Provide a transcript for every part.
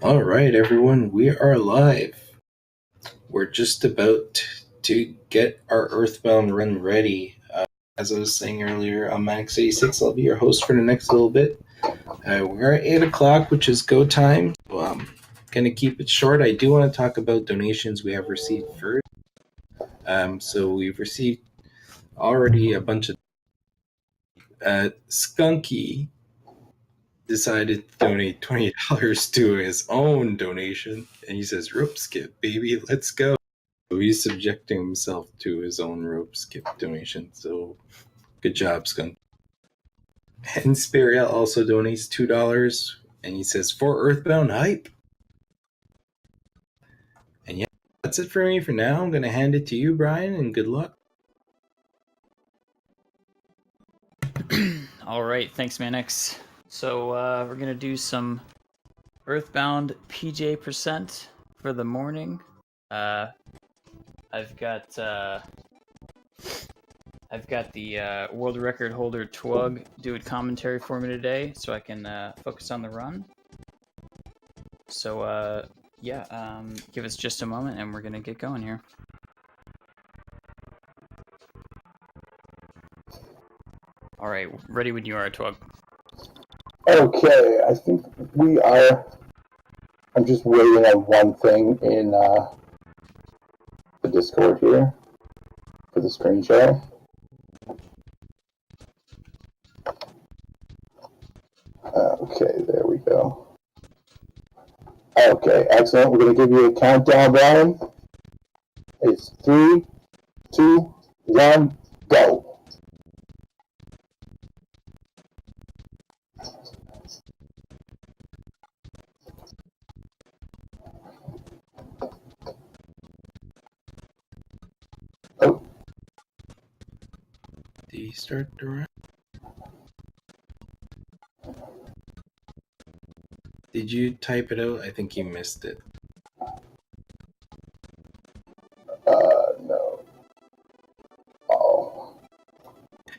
All right, everyone, we are live. We're just about to get our Earthbound run ready. As I was saying earlier, I'm Max86. I'll be your host for the next little bit. We're at 8 o'clock, which is go time. So I'm going to keep it short. I do want to talk about donations we have received first. So we've received already a bunch of. Skunky decided to donate $20 to his own donation, and he says, "Rope skip, baby, let's go." So he's subjecting himself to his own rope skip donation. So good job, Skunk. And Spiriel also donates $2, and he says, "For Earthbound hype." And yeah, that's it for me for now. I'm gonna hand it to you, Brian, and good luck. All right, thanks, Manix. So we're gonna do some Earthbound PJ percent for the morning. I've got the world record holder Twug doing commentary for me today, so I can focus on the run. So give us just a moment, and we're gonna get going here. All right, ready when you are, Twug. Okay, I think we are. I'm just waiting on one thing in the Discord here for the screen share. Okay, there we go. Okay, excellent. We're going to give you a countdown, Brian. It's 3, 2, 1, go. Oh, Did he start the run? Did you type it out? I think you missed it. no. Oh.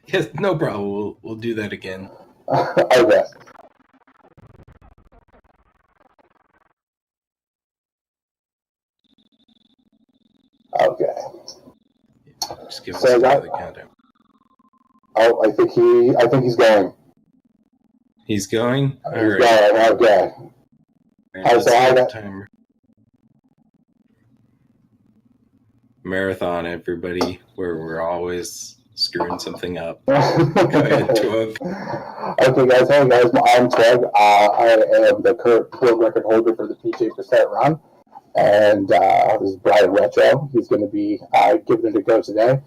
Yes, no problem. We'll do that again. Okay. Okay. Just give us So another countdown. Oh, I think he's going. He's going? All He's right. going. Okay. Let's start the timer. Marathon, everybody, where we're always screwing something up. Go ahead, Twug. Okay, guys. Hey, guys. I'm Twug. I am the current world record holder for the PJ% run. And this is BrianRetro. He's going to be giving it a go today.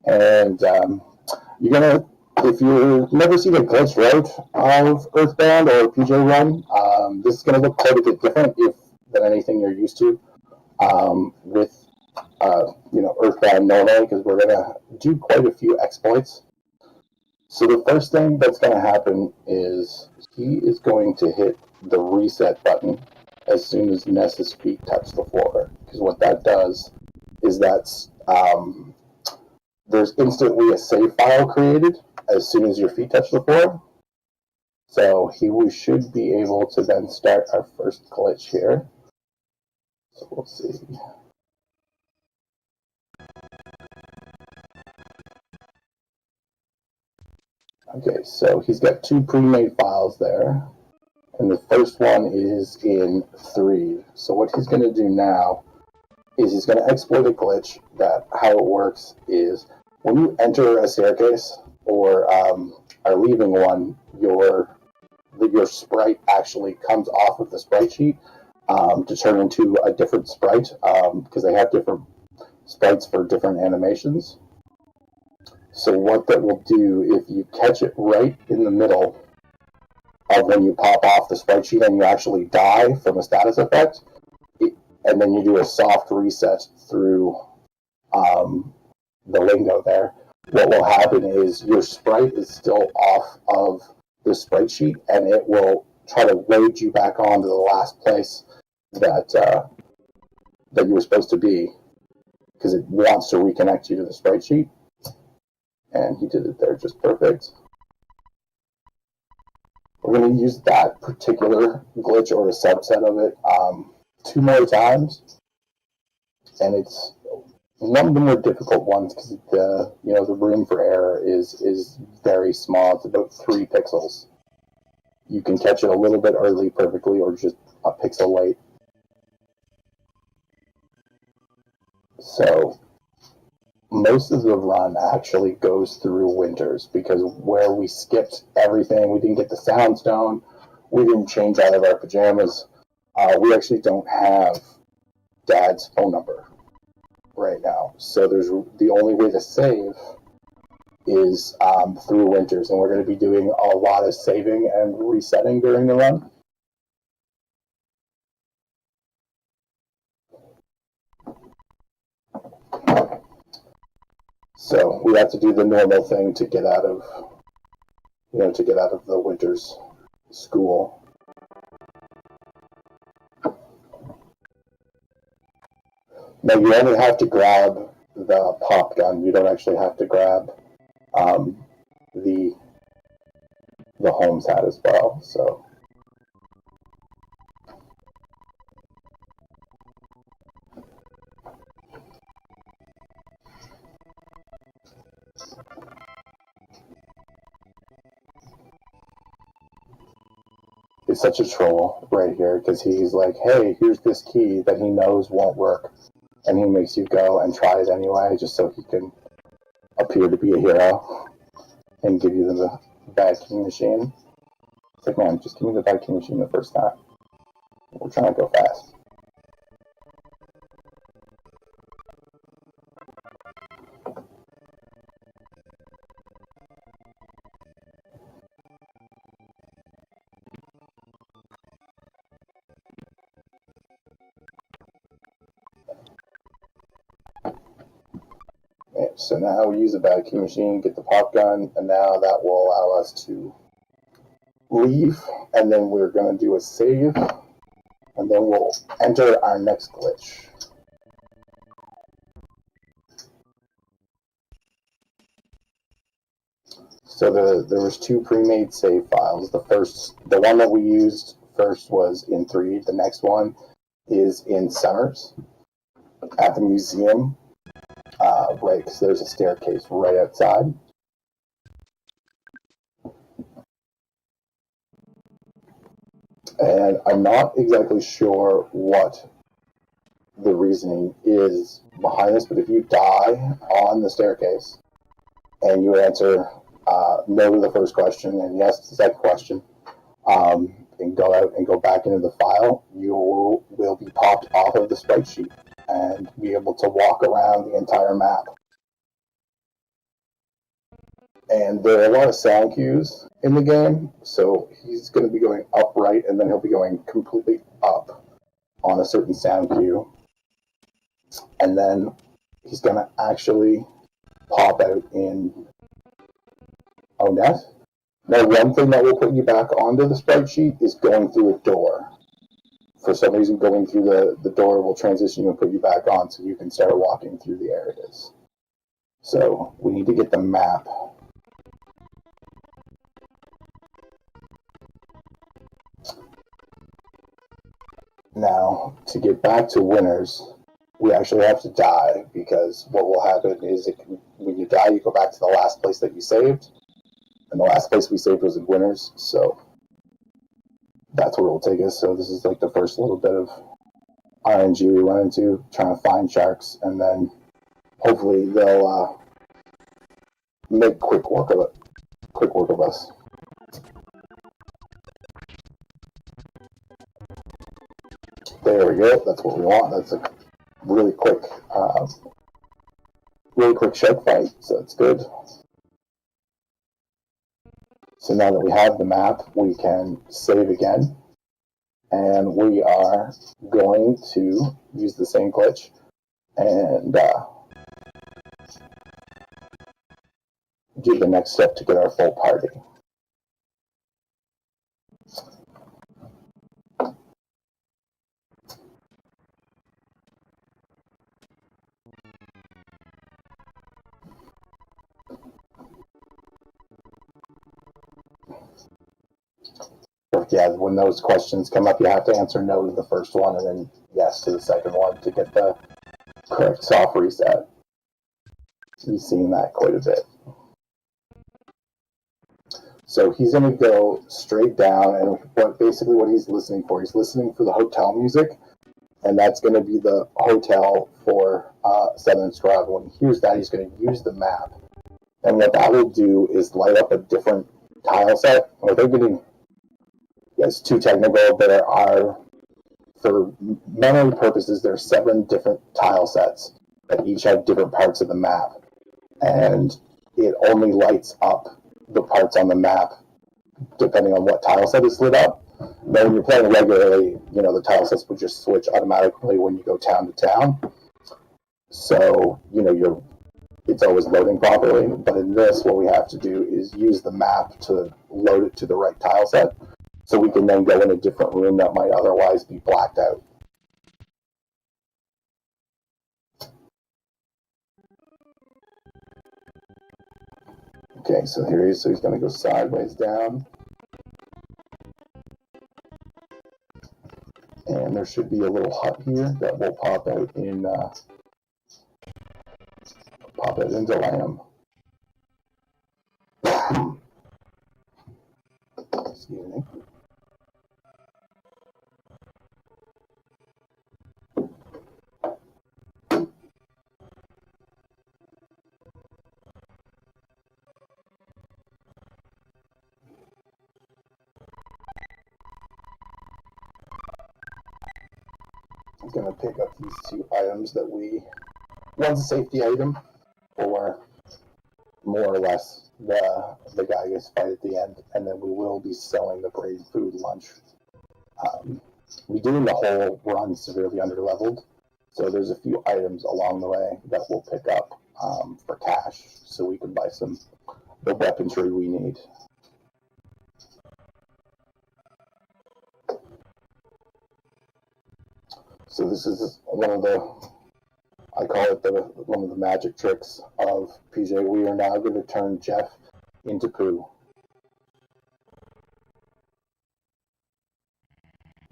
And you're going to, if you've never seen a glitch route of Earthbound or PJ Run, this is going to look quite a bit different than anything you're used to with Earthbound normally, because we're going to do quite a few exploits. So the first thing that's going to happen is he is going to hit the reset button as soon as Ness's feet touch the floor, because what that does is there's instantly a save file created as soon as your feet touch the floor. So we should be able to then start our first glitch here. So we'll see. Okay, so he's got two pre-made files there. And the first one is in 3. So what he's going to do now is he's going to exploit a glitch that how it works is when you enter a staircase or are leaving one, your sprite actually comes off of the sprite sheet to turn into a different sprite because they have different sprites for different animations. So what that will do, if you catch it right in the middle of when you pop off the sprite sheet and you actually die from a status effect, and then you do a soft reset through the lingo there, what will happen is your sprite is still off of the sprite sheet, and it will try to load you back onto the last place that you were supposed to be, because it wants to reconnect you to the sprite sheet. And he did it there just perfect. we're going to use that particular glitch or a subset of it 2 more times, and it's one of the more difficult ones because the room for error is very small. It's about 3 pixels. You can catch it a little bit early perfectly, or just a pixel late. So most of the run actually goes through winters, because where we skipped everything, we didn't get the soundstone, we didn't change out of our pajamas, we actually don't have Dad's phone number right now. So the only way to save is through winters, and we're going to be doing a lot of saving and resetting during the run. So we have to do the normal thing to get out of, the winter's school. Now you only have to grab the pop gun. You don't actually have to grab the Holmes hat as well. So it's such a troll right here, because he's like, hey, here's this key that he knows won't work, and he makes you go and try it anyway, just so he can appear to be a hero and give you the bad key machine. It's like, man, just give me the bad key machine the first time. We're trying to go fast. Okay, so now we use the bad key machine, get the pop gun, and now that will allow us to leave, and then we're going to do a save, and then we'll enter our next glitch. So there was 2 pre-made save files. The one that we used first was in 3. The next one is in Summers at the museum, right, because there's a staircase right outside. And I'm not exactly sure what the reasoning is behind this, but if you die on the staircase and you answer no to the first question and yes to the second question, and go out and go back into the file, you will be popped off of the sprite sheet and be able to walk around the entire map. And there are a lot of sound cues in the game, so he's going to be going upright, and then he'll be going completely up on a certain sound cue. And then he's going to actually pop out in Onet. Now, one thing that will put you back onto the sprite sheet is going through a door. For some reason, going through the door will transition you and put you back on, so you can start walking through the areas. So we need to get the map. Now, to get back to winners, we actually have to die, because what will happen is when you die, you go back to the last place that you saved, and the last place we saved was in winners, so that's where it will take us. So this is like the first little bit of RNG we run into, trying to find sharks, and then hopefully they'll make quick work of us. There we go. That's what we want. That's a really quick shark fight. So that's good. So now that we have the map, we can save again, and we are going to use the same glitch and do the next step to get our full party. Yeah, when those questions come up, you have to answer no to the first one and then yes to the second one to get the correct soft reset. You've seen that quite a bit. So he's going to go straight down, and basically what he's listening for the hotel music, and that's going to be the hotel for Southern Scrub. When he hears that, he's going to use the map, and what that will do is light up a different tile set. Without getting too technical, there are, for memory purposes, there are 7 different tile sets that each have different parts of the map, and it only lights up the parts on the map depending on what tile set is lit up. But when you're playing regularly, the tile sets would just switch automatically when you go town to town. So, it's always loading properly. But in this, what we have to do is use the map to load it to the right tile set, so we can then go in a different room that might otherwise be blacked out. Okay, so here he is. So he's going to go sideways down. And there should be a little hut here that will pop out into Lamb. Excuse me. I'm going to pick up these 2 items that one's a safety item for more or less the guy gets fight at the end, and then we will be selling the brain food lunch. We do in the whole run severely underleveled, so there's a few items along the way that we'll pick up for cash, so we can buy the weaponry we need. So this is one of I call it one of the magic tricks of PJ. We are now going to turn Jeff into Pooh.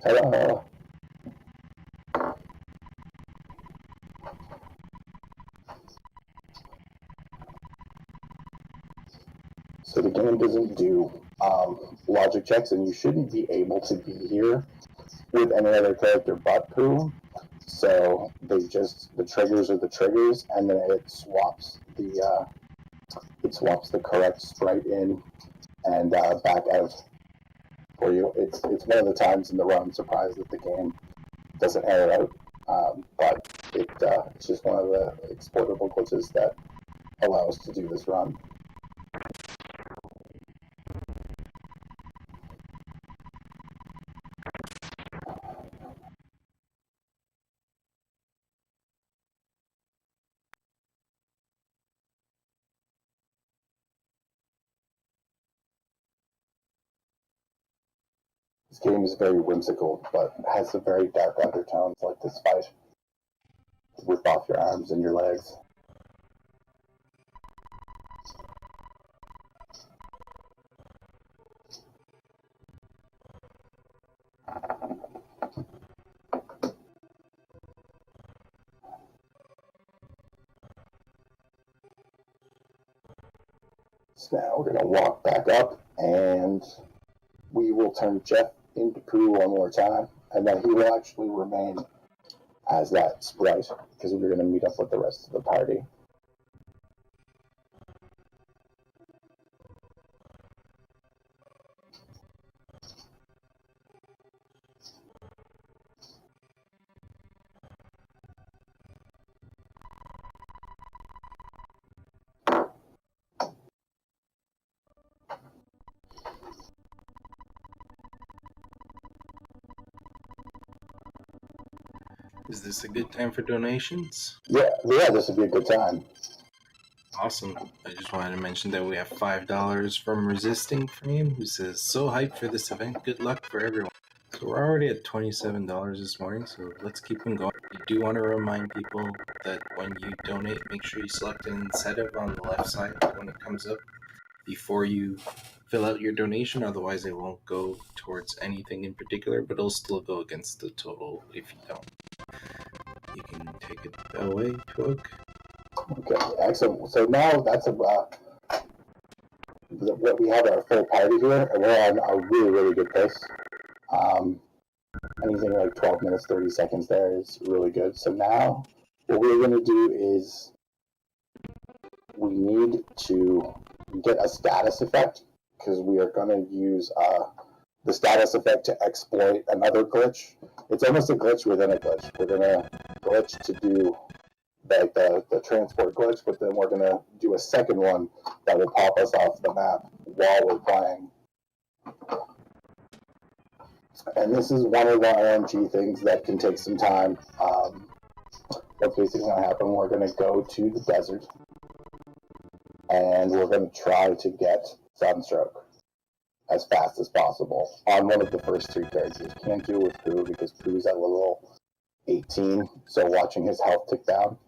Ta-da! So the game doesn't do logic checks, and you shouldn't be able to be here with any other character but Pooh. So the triggers are the triggers, and then it swaps the correct sprite in and back out for you. It's one of the times in the run I'm surprised that the game doesn't error out, but it's just one of the exploitable glitches that allow us to do this run. This game is very whimsical, but has some very dark undertones, like this fight. Rip off your arms and your legs. So now we're going to walk back up, and we will turn Jeff into Pooh one more time, and then he will actually remain as that sprite, because we're going to meet up with the rest of the party. Is this a good time for donations? Yeah, this would be a good time. Awesome. I just wanted to mention that we have $5 from Resisting Frame, who says, so hyped for this event. Good luck for everyone. So we're already at $27 this morning, so let's keep them going. We do want to remind people that when you donate, make sure you select an incentive on the left side when it comes up. before you fill out your donation. Otherwise, it won't go towards anything in particular, but it'll still go against the total if you don't. You can take it away, Twig. Okay, excellent. So now that's we have our full party here, and we're on a really, really good pace. Anything like 12 minutes, 30 seconds there is really good. So now what we're going to do is we need to get a status effect, because we are going to use the status effect to exploit another glitch. It's almost a glitch within a glitch. We're going to glitch to do like the transport glitch, but then we're going to do a second one that will pop us off the map while we're playing. And this is one of the RNG things that can take some time. What's basically going to happen, we're going to go to the desert, and we're going to try to get Sunstroke as fast as possible on one of the first three characters. Can't do it with Pooh because Pooh's at level 18, so watching his health tick down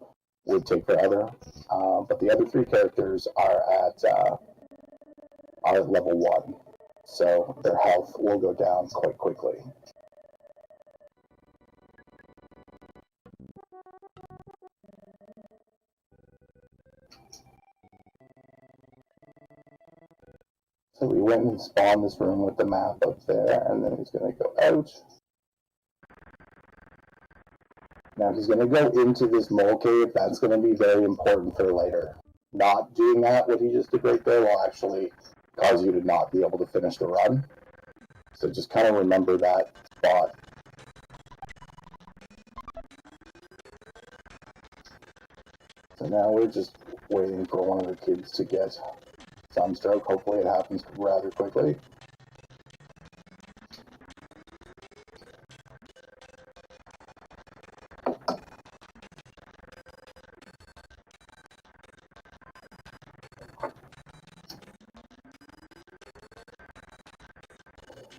would take forever. But the other three characters are at level 1, so their health will go down quite quickly. So we went and spawned this room with the map up there, and then he's going to go out. Now he's going to go into this mole cave. That's going to be very important for later. Not doing that, what he just did right there, will actually cause you to not be able to finish the run. So just kind of remember that spot. So now we're just waiting for one of the kids to get Sunstroke. Hopefully it happens rather quickly.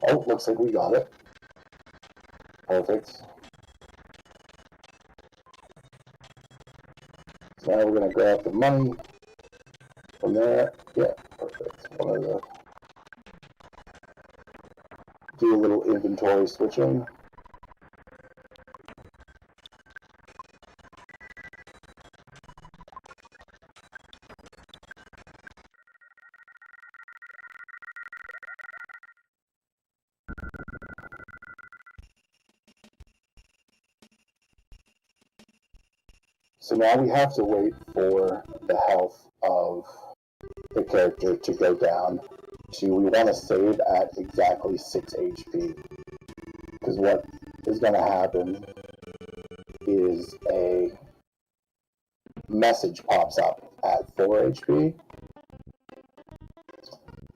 Oh, looks like we got it. Perfect. So now we're going to grab the money from there. Yeah, perfect. Do a little inventory switching. So now we have to wait for the health of the character to go down to, we want to save at exactly 6 HP. Because what is going to happen is a message pops up at 4 HP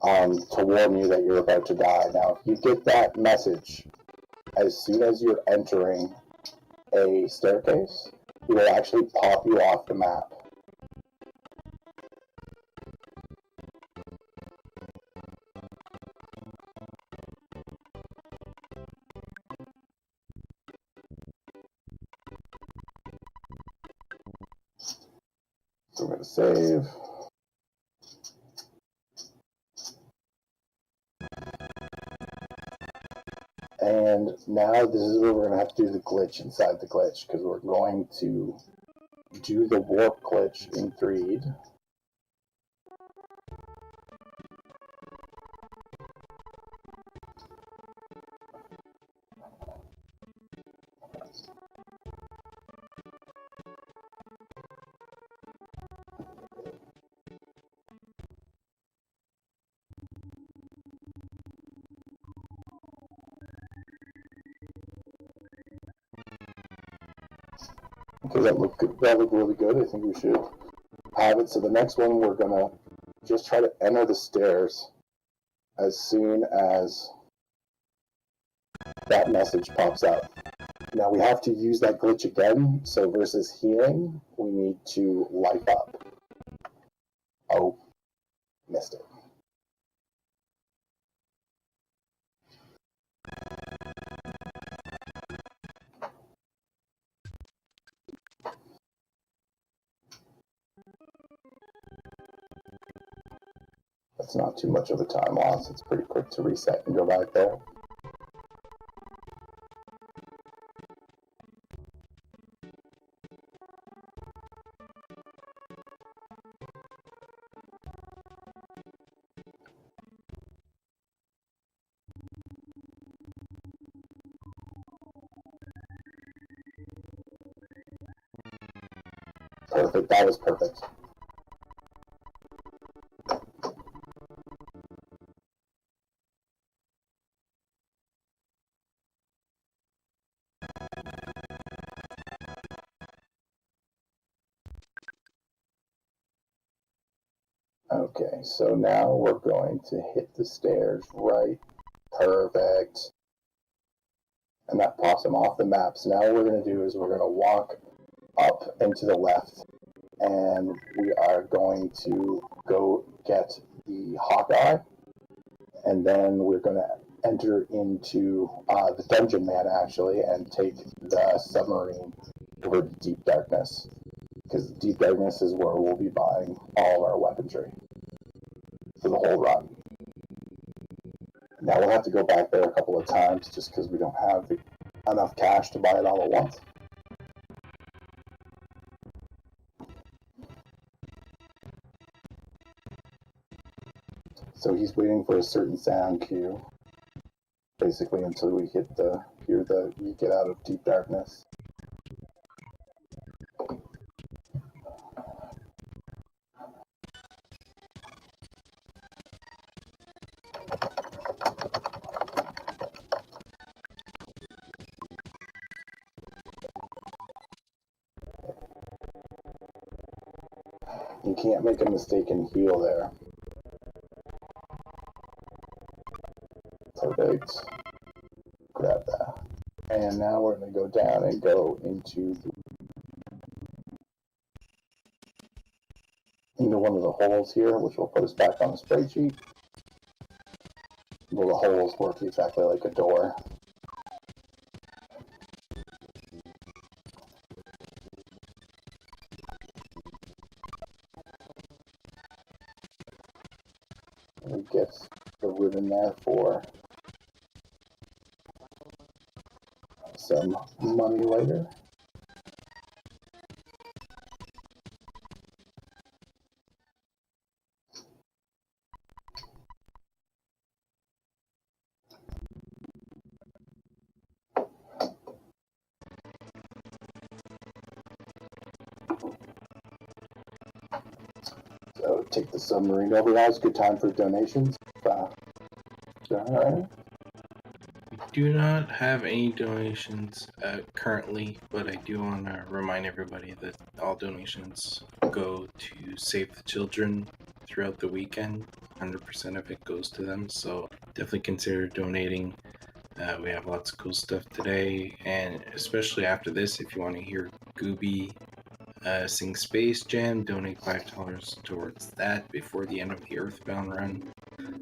to warn you that you're about to die. Now, if you get that message as soon as you're entering a staircase, it will actually pop you off the map. So I'm going to save. And now this is where we're going to have to do the glitch inside the glitch, because we're going to do the warp glitch in Threed. Okay, that looked really good. I think we should have it. So the next one, we're gonna just try to enter the stairs as soon as that message pops up. Now we have to use that glitch again. So versus healing, we need to life up. Oh, missed it. That's not too much of a time loss. It's pretty quick to reset and go back there. Perfect. That was perfect. Okay, so now we're going to hit the stairs right. Perfect. And that pops him off the map. So now what we're going to do is we're going to walk up and to the left, and we are going to go get the Hawkeye, and then we're going to enter into the Dungeon Man, actually, and take the submarine over to Deep Darkness, because Deep Darkness is where we'll be buying all of our weaponry for the whole run. Now we'll have to go back there a couple of times just because we don't have enough cash to buy it all at once. So he's waiting for a certain sound cue, basically until we hear we get out of Deep Darkness. You can't make a mistake and heal there. Perfect. Grab that. And now we're going to go down and go into one of the holes here, which will put us back on the spreadsheet. Well, the holes work exactly like a door. We get the ribbon there for some money later. So take the submarine over. Now's a good time for donations. All right. We do not have any donations currently, but I do want to remind everybody that all donations go to Save the Children throughout the weekend. 100% of it goes to them, so definitely consider donating. We have lots of cool stuff today, and especially after this, if you want to hear Gooby sing Space Jam, donate $5 towards that before the end of the Earthbound run.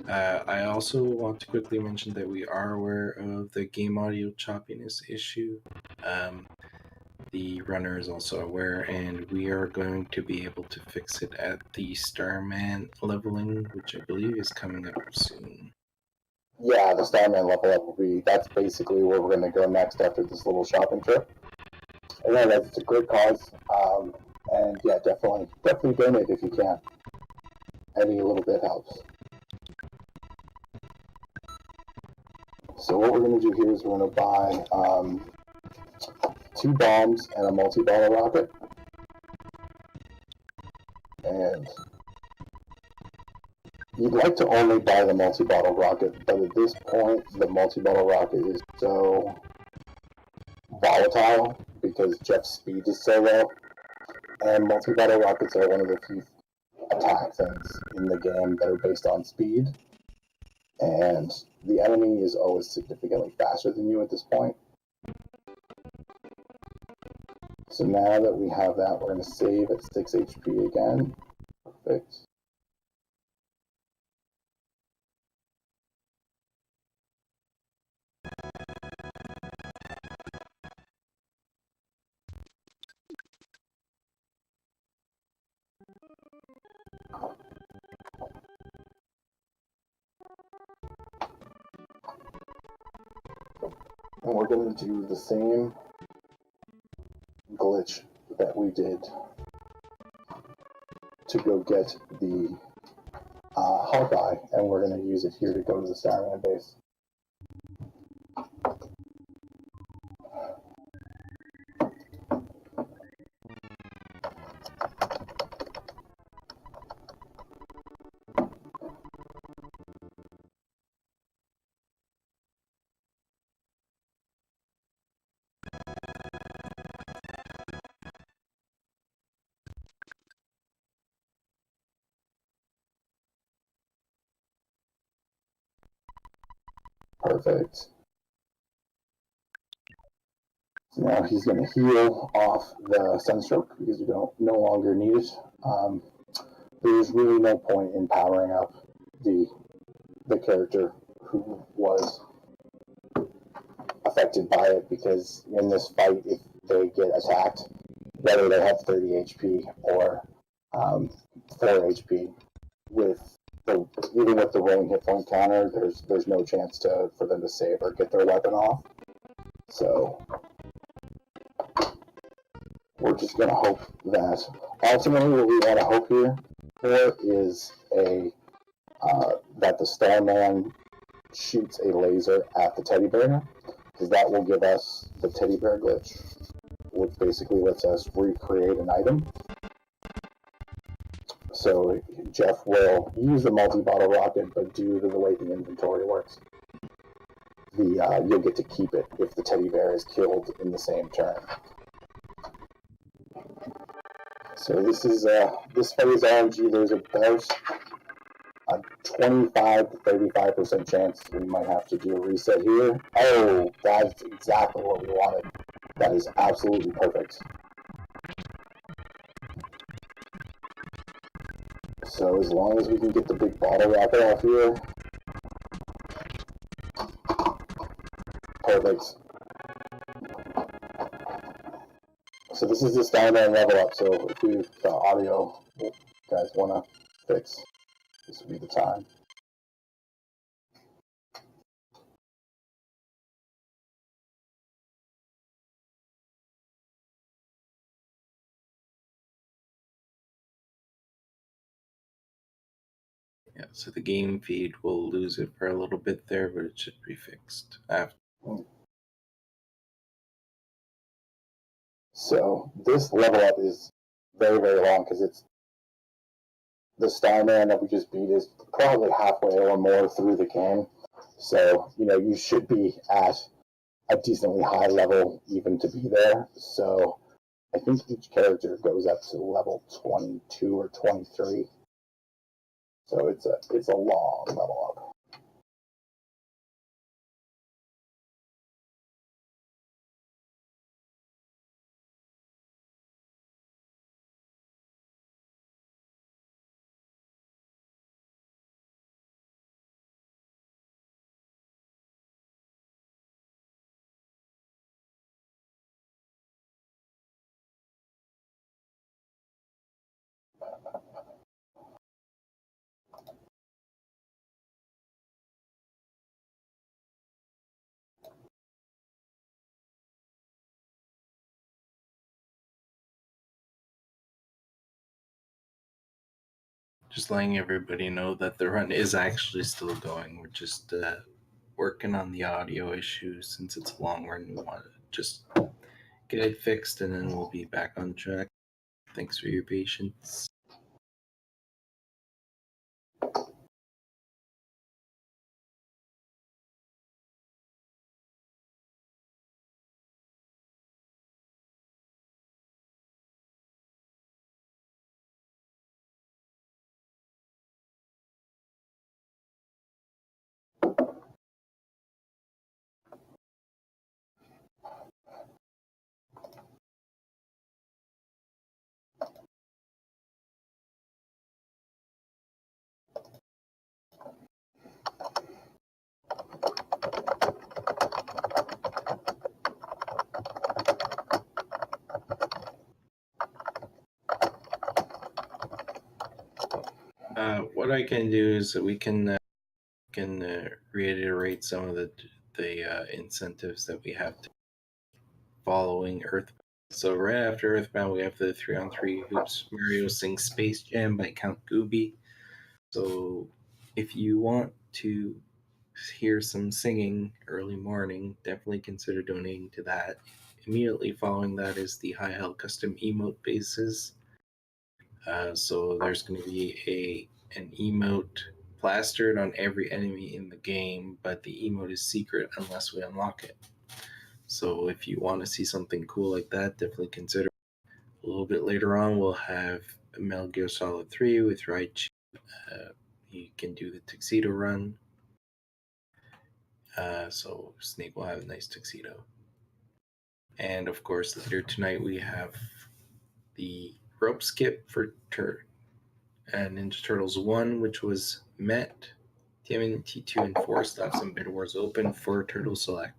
I also want to quickly mention that we are aware of the game audio choppiness issue. The runner is also aware, and we are going to be able to fix it at the Starman leveling, which I believe is coming up soon. Yeah, the Starman level up will be, that's basically where we're going to go next after this little shopping trip. And yeah, that's a great cause. And yeah, definitely donate if you can. Any little bit helps. So what we're going to do here is we're going to buy 2 bombs and a multi-bottle rocket. And you'd like to only buy the multi-bottle rocket, but at this point, the multi-bottle rocket is so volatile because Jeff's speed is so low. And multi-bottle rockets are one of the few attack things in the game that are based on speed. And the enemy is always significantly faster than you at this point. So now that we have that, we're going to save at 6 HP again. Perfect. And we're going to do the same glitch that we did to go get the Hawkeye, and we're going to use it here to go to the Starman base. Perfect. So now he's going to heal off the Sunstroke because we don't no longer need it. There's really no point in powering up the character who was affected by it, because in this fight, if they get attacked, whether they have 30 HP or 4 HP, even with the rolling hit point counter, there's no chance for them to save or get their weapon off. So we're just going to hope that ultimately what we want to hope here for is that the Starman shoots a laser at the teddy bear, because that will give us the teddy bear glitch, which basically lets us recreate an item. So Jeff will use the multi-bottle rocket, but due to the way the inventory works, you'll get to keep it if the teddy bear is killed in the same turn. So this is this phase RNG. There's about a 25 to 35% chance we might have to do a reset here. Oh, that's exactly what we wanted. That is absolutely perfect. So as long as we can get the big bottle rocket off here. Perfect. So this is the Starman level up, so if we've got audio you guys want to fix, this would be the time. Yeah, so the game feed will lose it for a little bit there, but it should be fixed after. So this level up is very, very long, because it's the Starman that we just beat is probably halfway or more through the game. So, you should be at a decently high level even to be there. So I think each character goes up to level 22 or 23. So it's a long level up. Just letting everybody know that the run is actually still going. We're just working on the audio issues. Since it's a long run, we want to just get it fixed, and then we'll be back on track. Thanks for your patience. What I can do is we can reiterate some of the the incentives that we have to following Earthbound. So right after Earthbound, we have the 3-on-3 Hoops Mario Sings Space Jam by Count Gooby. So if you want to hear some singing early morning, definitely consider donating to that. Immediately following that is the High Hell Custom Emote bases. So there's going to be an emote plastered on every enemy in the game, but the emote is secret unless we unlock it. So if you want to see something cool like that, definitely consider. A little bit later on, we'll have Metal Gear Solid 3 with Raichi. You can do the tuxedo run. So Snake will have a nice tuxedo. And of course, later tonight we have the rope skip for Ninja Turtles 1, which was met. TMNT 2 and 4 still have some Bid Wars open for Turtle Select.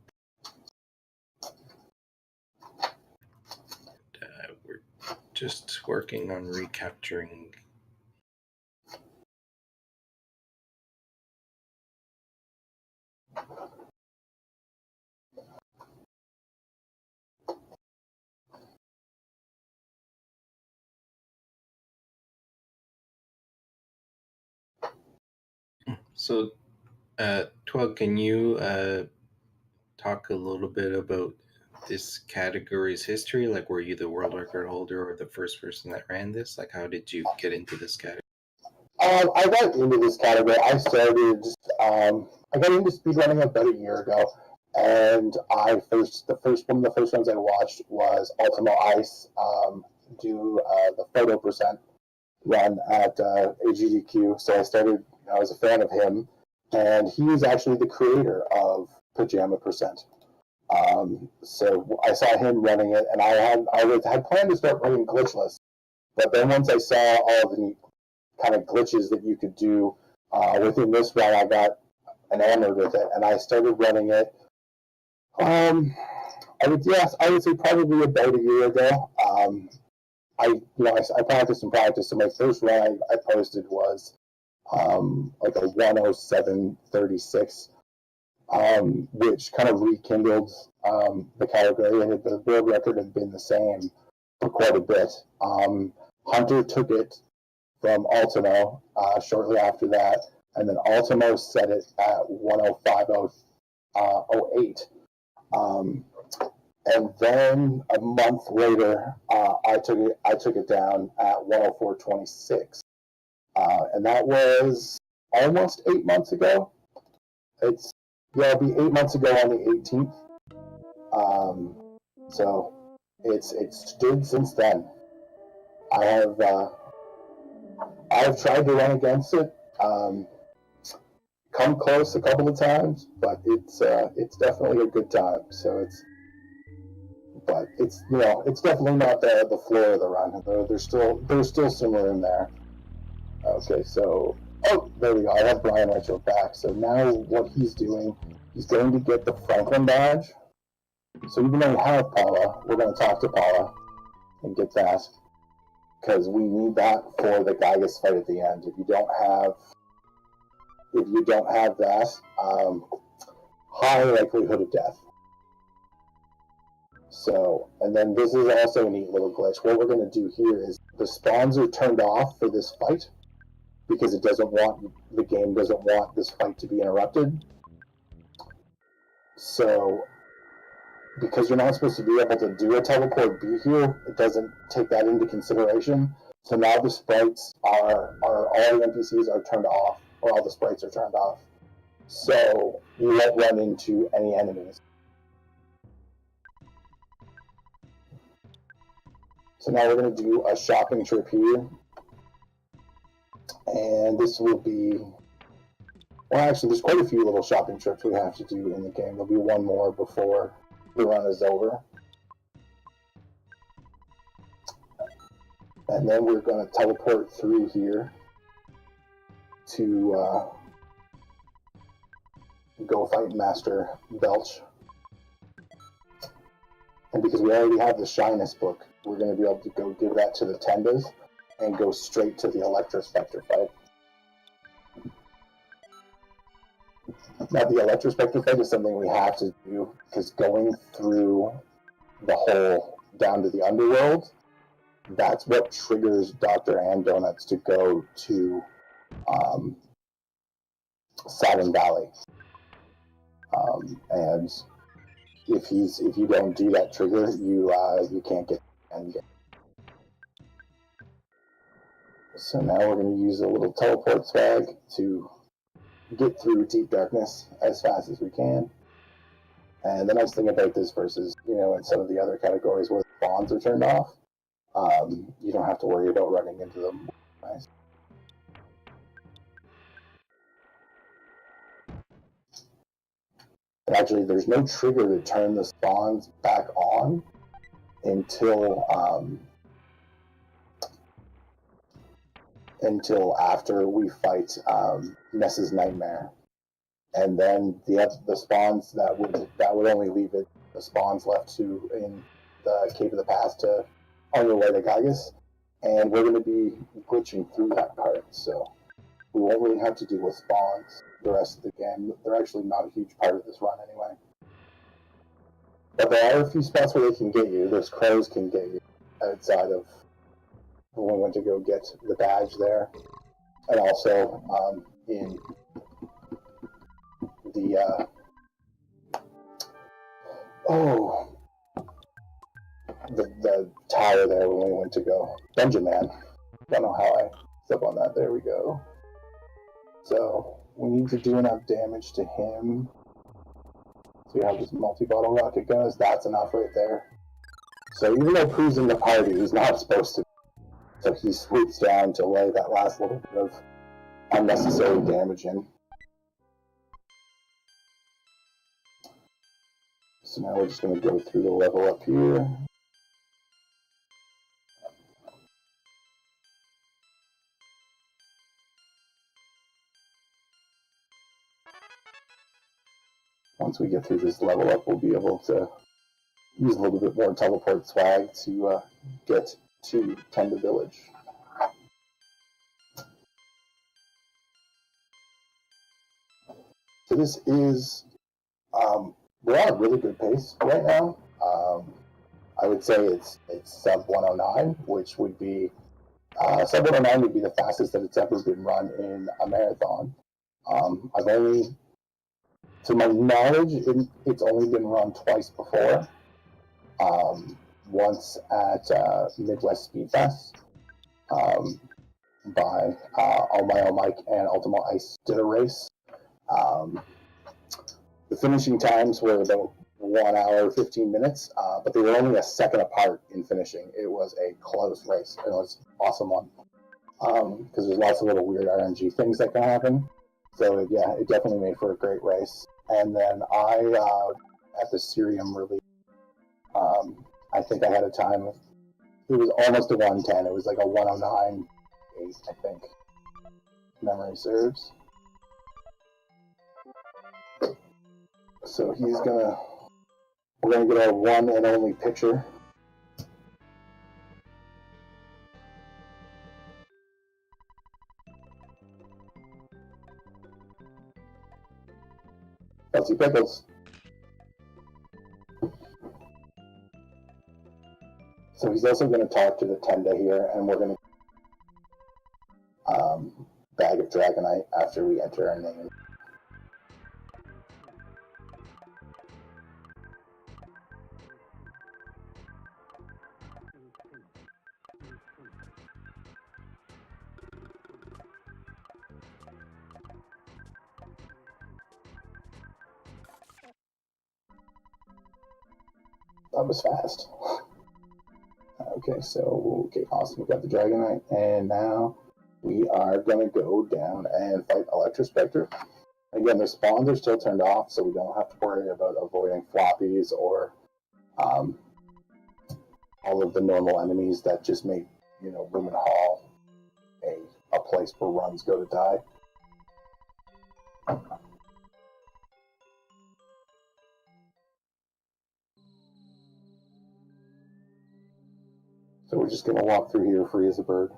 We're just working on recapturing. So, 12, can you talk a little bit about this category's history? Like, were you the world record holder or the first person that ran this? Like, how did you get into this category? I got into this category. I got into speedrunning about a year ago, and the first ones I watched was Ultimo Ice do the photo percent run at AGDQ. So I was a fan of him, and he is actually the creator of Pajama percent. So I saw him running it, and I had planned to start running glitchless, but then once I saw all the kind of glitches that you could do within this run, I got enamored with it, and I started running it. I would say probably about a year ago. I practiced and practiced. So my first run I posted was like a 107.36, which kind of rekindled the category, and the world record had been the same for quite a bit. Hunter took it from Ultimo shortly after that, and then Ultimo set it at 105.08. And then a month later, I took it down at 104.26, and that was almost 8 months ago. It'll be 8 months ago on the 18th. So it's stood since then. I've tried to run against it, come close a couple of times, but it's definitely a good time. So it's definitely not the floor of the run. There's still some room there. Okay, so there we go. I have BrianRetro back. So now what he's doing, he's going to get the Franklin badge. So even though we have Paula, we're going to talk to Paula and get that, because we need that for the Gygas fight at the end. If you don't have that, high likelihood of death. So, and then this is also a neat little glitch. What we're going to do here is the spawns are turned off for this fight because the game doesn't want this fight to be interrupted. So, because you're not supposed to be able to do a teleport B here, it doesn't take that into consideration. So now the sprites all the NPCs are turned off, or all the sprites are turned off. So you won't run into any enemies. So now we're going to do a shopping trip here. And this will be... Well, actually, there's quite a few little shopping trips we have to do in the game. There'll be one more before the run is over. And then we're going to teleport through here to go fight Master Belch. And because we already have the Shyness book, we're going to be able to go give that to the Tendas and go straight to the Electrospectre fight. Now, the electrospector thing is something we have to do, because going through the hole down to the underworld, that's what triggers Dr. Donuts to go to Saturn Valley. And if you don't do that trigger, you can't get the end game. So now we're going to use a little teleport swag to get through deep darkness as fast as we can. And the nice thing about this versus, in some of the other categories where the spawns are turned off, you don't have to worry about running into them. Nice. Actually, there's no trigger to turn the spawns back on until after we fight Ness's Nightmare, and then the spawns that would only leave it the spawns left to in the Cave of the Past to on your way to Gygus, and we're going to be glitching through that part, so we won't really have to deal with spawns the rest of the game. They're actually not a huge part of this run anyway. But there are a few spots where they can get you. Those crows can get you outside of when we went to go get the badge there. And also in the the tower there when we went to go Dungeon Man. Don't know how I step on that. There we go. So we need to do enough damage to him. So we have this multi-bottle rocket guns. That's enough right there. So even though Pooh's in the party, he's not supposed to. So he swoops down to lay that last little bit of unnecessary damage in. So now we're just going to go through the level up here. Once we get through this level up, we'll be able to use a little bit more teleport swag to get to Tenda Village. So this is, we're on a really good pace right now. I would say it's sub 109, which would be, sub 109 would be the fastest that it's ever been run in a marathon. I've only, to my knowledge, it's only been run twice before. Once at Midwest Speed Fest by All My Mike and Ultimo Ice did a race. The finishing times were about 1 hour 15 minutes, but they were only a second apart in finishing. It was a close race. It was an awesome one because there's lots of little weird RNG things that can happen. So it definitely made for a great race. And then at the Cerium release, I think I had a time of, it was almost a 110. It was like a 109.8, I think. Memory serves. So we're gonna get our one and only picture. Fancy pickles. So he's also going to talk to the Tenda here, and we're going to bag of Dragonite after we enter our name. That was fast. Okay, awesome. We got the Dragonite, and now we are going to go down and fight Electrospectre. Again, their spawns are still turned off, so we don't have to worry about avoiding floppies or all of the normal enemies that just make, Lumen Hall a place where runs go to die. So we're just going to walk through here free as a bird.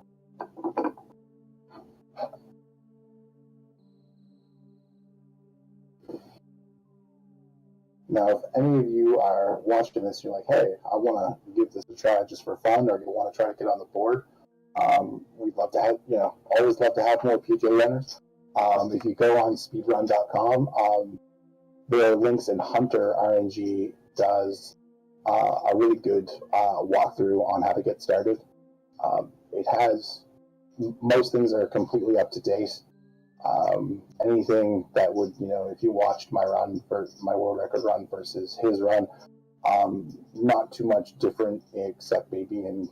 Now, if any of you are watching this, you're like, hey, I want to give this a try just for fun, or you want to try to get on the board, we'd love to have, always love to have more PJ runners. If you go on speedrun.com, there are links, and Hunter RNG does a really good walkthrough on how to get started. It has, most things are completely up to date. Anything that would, if you watched my run, my world record run versus his run, not too much different, except maybe in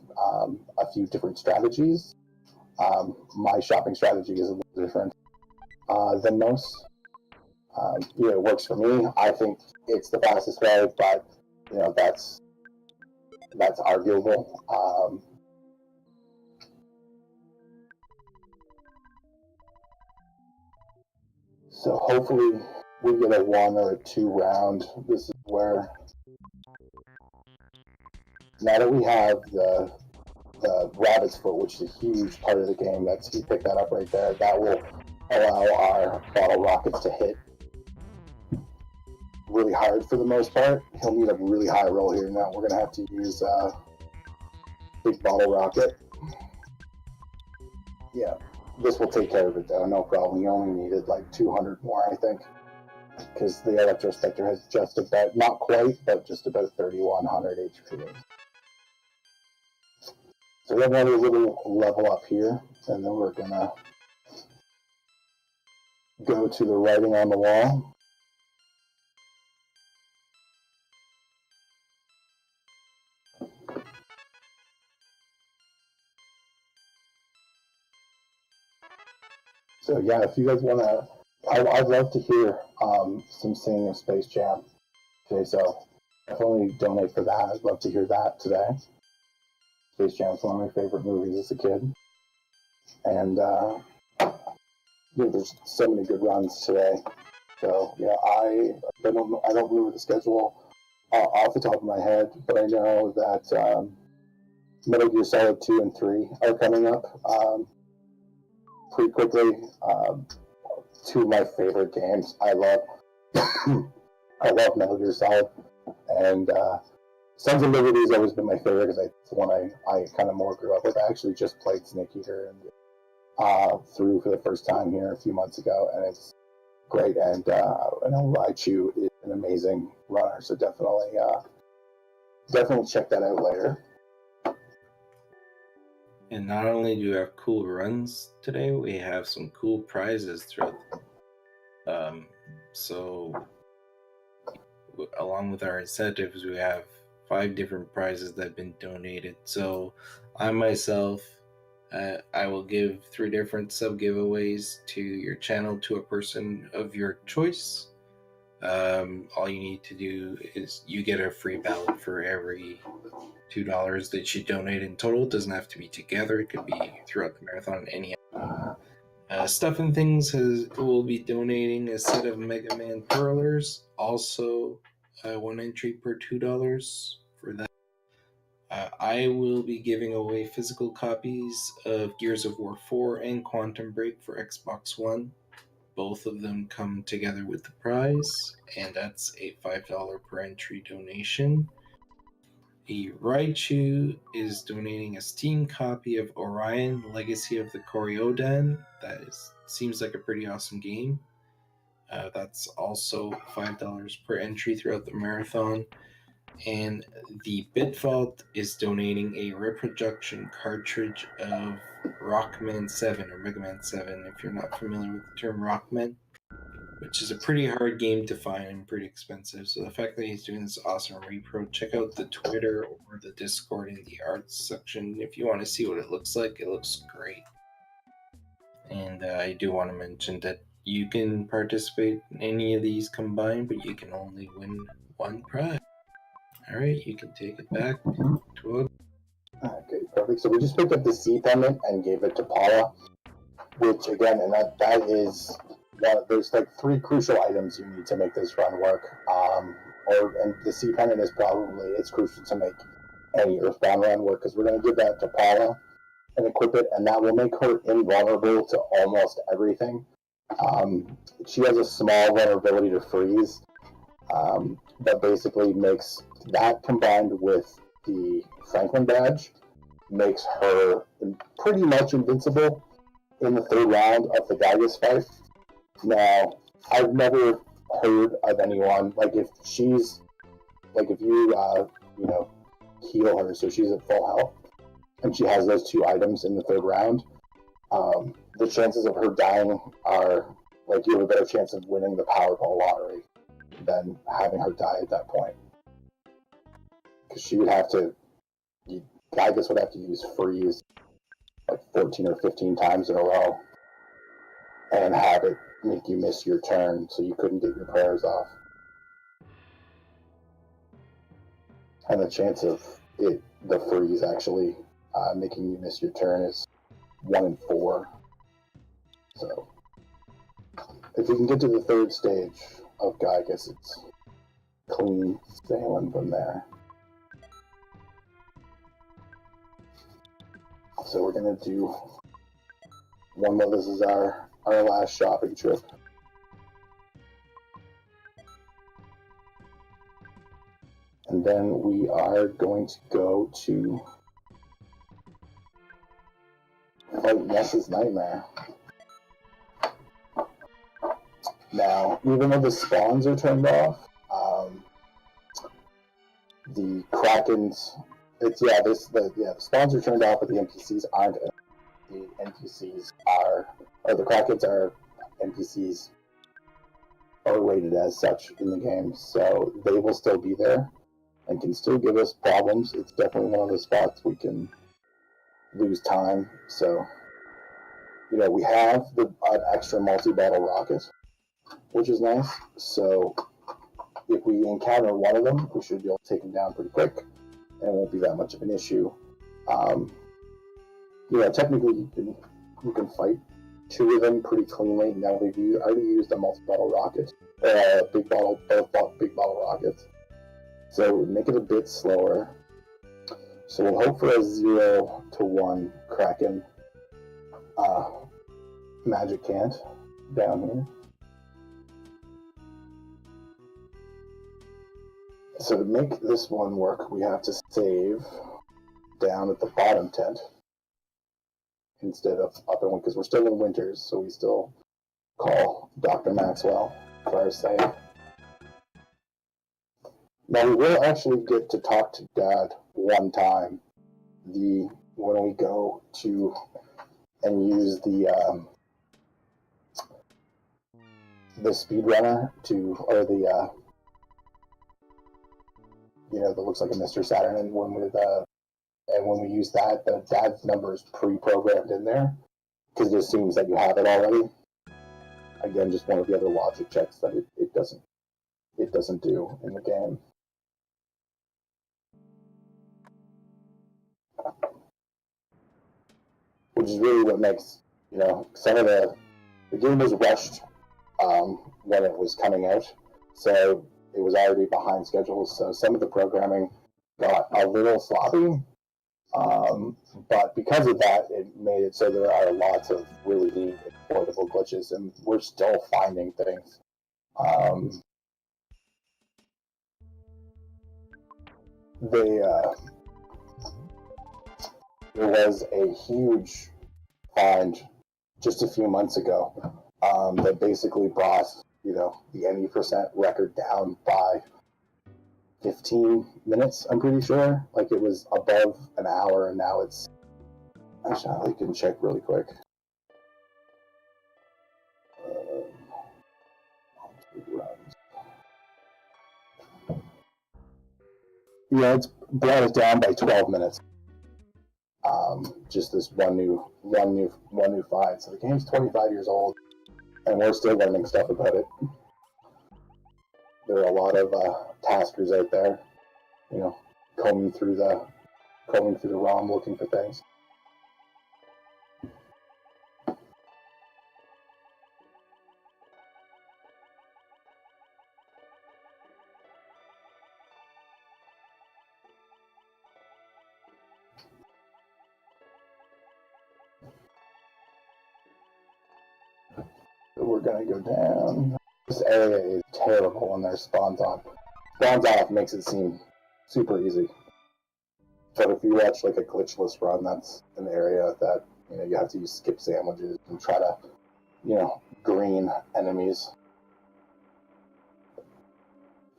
a few different strategies. My shopping strategy is a little different than most. It works for me. I think it's the fastest way, but that's arguable. So hopefully we get a 1 or a 2 round. This is where, now that we have the rabbit's foot, which is a huge part of the game, he picked that up right there, that will allow our bottle rockets to hit really hard for the most part. He'll need a really high roll here. Now we're going to have to use big bottle rocket. Yeah, this will take care of it though, no problem. You only needed like 200 more, I think, because the Electrospectre has just about, not quite, but just about 3,100 HP. So we have another little level up here, and then we're going to go to the writing on the wall. So yeah, if you guys want to, I'd love to hear some singing of Space Jam today, so definitely donate for that. I'd love to hear that today. Space Jam is one of my favorite movies as a kid. And there's so many good runs today. So yeah, I don't remember the schedule off the top of my head, but I know that Metal Gear Solid 2 and 3 are coming up pretty quickly. Two of my favorite games. I love Metal Gear Solid, and Sons of Liberty has always been my favorite because it's the one I kind of more grew up with. I actually just played Snake Eater and through for the first time here a few months ago, and it's great. And I know Raichu is an amazing runner, so definitely check that out later. And not only do we have cool runs today, we have some cool prizes throughout. So along with our incentives, we have 5 different prizes that have been donated. So I myself, I will give 3 different sub giveaways to your channel to a person of your choice. All you need to do is you get a free ballot for every $2 that you donate in total. It doesn't have to be together. It could be throughout the marathon. Any stuff and things will be donating a set of Mega Man Twirlers. Also, 1 entry per $2 for that. I will be giving away physical copies of Gears of War 4 and Quantum Break for Xbox One. Both of them come together with the prize, and that's a $5 per entry donation. The Raichu is donating a Steam copy of Orion Legacy of the Koryodan. That seems like a pretty awesome game. That's also $5 per entry throughout the marathon. And the Bitvault is donating a reproduction cartridge of Rockman 7 or Mega Man 7, if you're not familiar with the term Rockman, which is a pretty hard game to find and pretty expensive. So the fact that he's doing this awesome repro, check out the Twitter or the Discord in the arts section if you want to see what it looks like. It looks great. And I do want to mention that you can participate in any of these combined, but you can only win 1 prize. All right, you can take it back to Okay, perfect. So we just picked up the C pendant and gave it to Paula, which again, and that is there's like 3 crucial items you need to make this run work. And the C pendant is probably it's crucial to make any Earthbound run work because we're going to give that to Paula and equip it, and that will make her invulnerable to almost everything. She has a small vulnerability to freeze, That basically makes that combined with the Franklin badge makes her pretty much invincible in the third round of the Gygus fight. Now, I've never heard of anyone if she's if you heal her so she's at full health and she has those 2 items in the third round, the chances of her dying are you have a better chance of winning the Powerball lottery than having her die at that point, because she would have to. Gygus would have to use freeze 14 or 15 times in a row and have it make you miss your turn so you couldn't get your prayers off. And the chance of the freeze actually making you miss your turn is 1 in 4. So if you can get to the 3rd stage of Gygus, it's clean sailing from there. So we're going to do one more. This is our last shopping trip. And then we are going to go to fight Ness's Nightmare. Now, even though the spawns are turned off, the Krakens, the spawns are turned off, but the NPCs aren't. The Krakens are NPCs are rated as such in the game, so they will still be there and can still give us problems. It's definitely one of the spots we can lose time. So, we have an extra multi-battle rocket, which is nice. So if we encounter one of them, we should be able to take them down pretty quick, and it won't be that much of an issue. Technically you can fight 2 of them pretty cleanly. Now we've already used a multi-battle rocket, both big bottle rockets. So make it a bit slower. So we'll hope for a 0 to 1 Kraken magic cant down here. So to make this one work, we have to save down at the bottom tent instead of up in one, because we're still in winters, so we still call Dr. Maxwell for our save. Now we will actually get to talk to Dad one time when we go to and use the speedrunner that looks like a Mr. Saturn, and when we use that, the Dad's number is pre-programmed in there because it assumes that you have it already. Again, just one of the other logic checks that it doesn't do in the game. Which is really what makes, some of the game was rushed when it was coming out, so it was already behind schedule, so some of the programming got a little sloppy, but because of that, it made it so there are lots of really neat exploitable glitches, and we're still finding things. There was a huge find just a few months ago that basically brought the NE% record down by 15 minutes, I'm pretty sure. It was above an hour, and now it's... Actually, I can check really quick. Yeah, it's brought it down by 12 minutes. Just this one new find. So the game's 25 years old, and we're still learning stuff about it. There are a lot of taskers out there, combing through the ROM looking for things. So we're gonna go down. This area is terrible when there's spawns on. Spawns off makes it seem super easy. But if you watch like a glitchless run, that's an area that you have to use skip sandwiches and try to green enemies.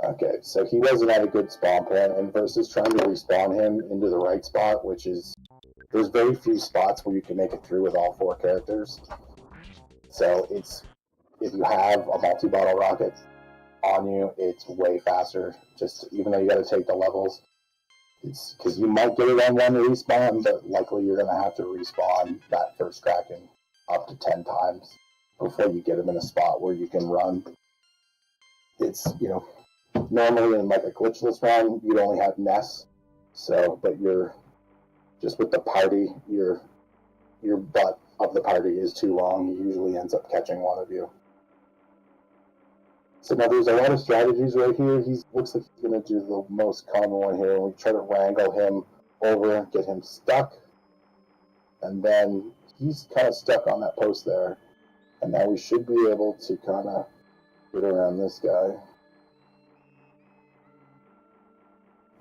Okay, so he wasn't at a good spawn point, and versus trying to respawn him into the right spot, which is, there's very few spots where you can make it through with all 4 characters. So it's, if you have a multi-bottle rocket on you, it's way faster, just even though you got to take the levels. It's because you might get it on one respawn, but likely you're going to have to respawn that first Kraken up to 10 times before you get him in a spot where you can run. It's, normally in like a glitchless run, you'd only have Ness, but you're just with the party, your butt of the party is too long. He usually ends up catching one of you. So now there's a lot of strategies right here. He looks like he's going to do the most common one here, and we try to wrangle him over, get him stuck, and then he's kind of stuck on that post there. And now we should be able to kind of get around this guy.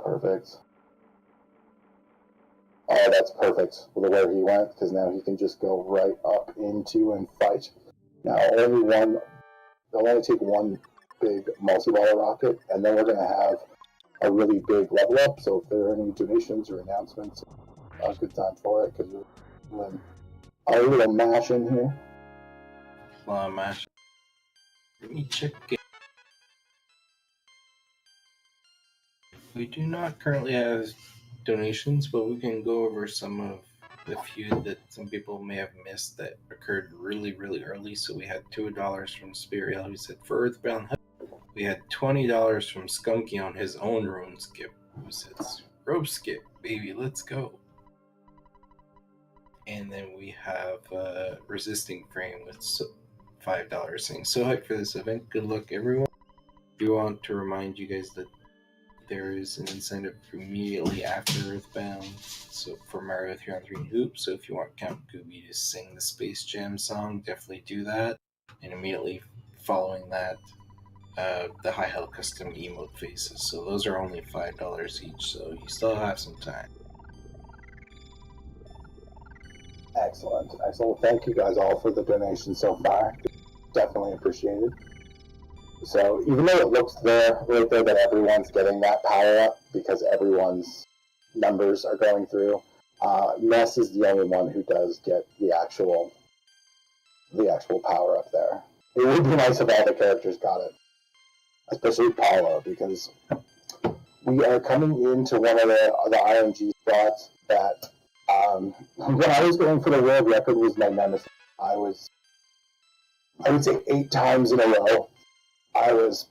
Perfect. Oh, that's perfect with where he went, because now he can just go right up into and fight. Now, they'll only take one big multi-ball rocket, and then we're going to have a really big level up, so if there are any donations or announcements, a good time for it, because we're doing a little mash in here. Mash. Let me check it. We do not currently have donations, but we can go over some of the few that some people may have missed that occurred really, really early. So we had $2 from Spiriel, who said for Earthbound. We had $20 from Skunky on his own rune skip, who says rope skip, baby, let's go. And then we have Resisting Frame with $5 saying so hyped for this event. Good luck, everyone. We want to remind you guys that there is an incentive immediately after Earthbound, so for Mario 3 on 3 Hoop. So if you want Count Gooby to sing the Space Jam song, definitely do that. And immediately following that, the High Hell custom emote faces. So those are only $5 each, so you still have some time. Excellent. Thank you guys all for the donation so far. Definitely appreciated. So even though it looks right there that everyone's getting that power up because everyone's numbers are going through, Ness is the only one who does get the actual power up there. It would be nice if all the characters got it, especially Paolo, because we are coming into one of the RNG spots that when I was going for the world record was my nemesis. I would say 8 times in a row. I was,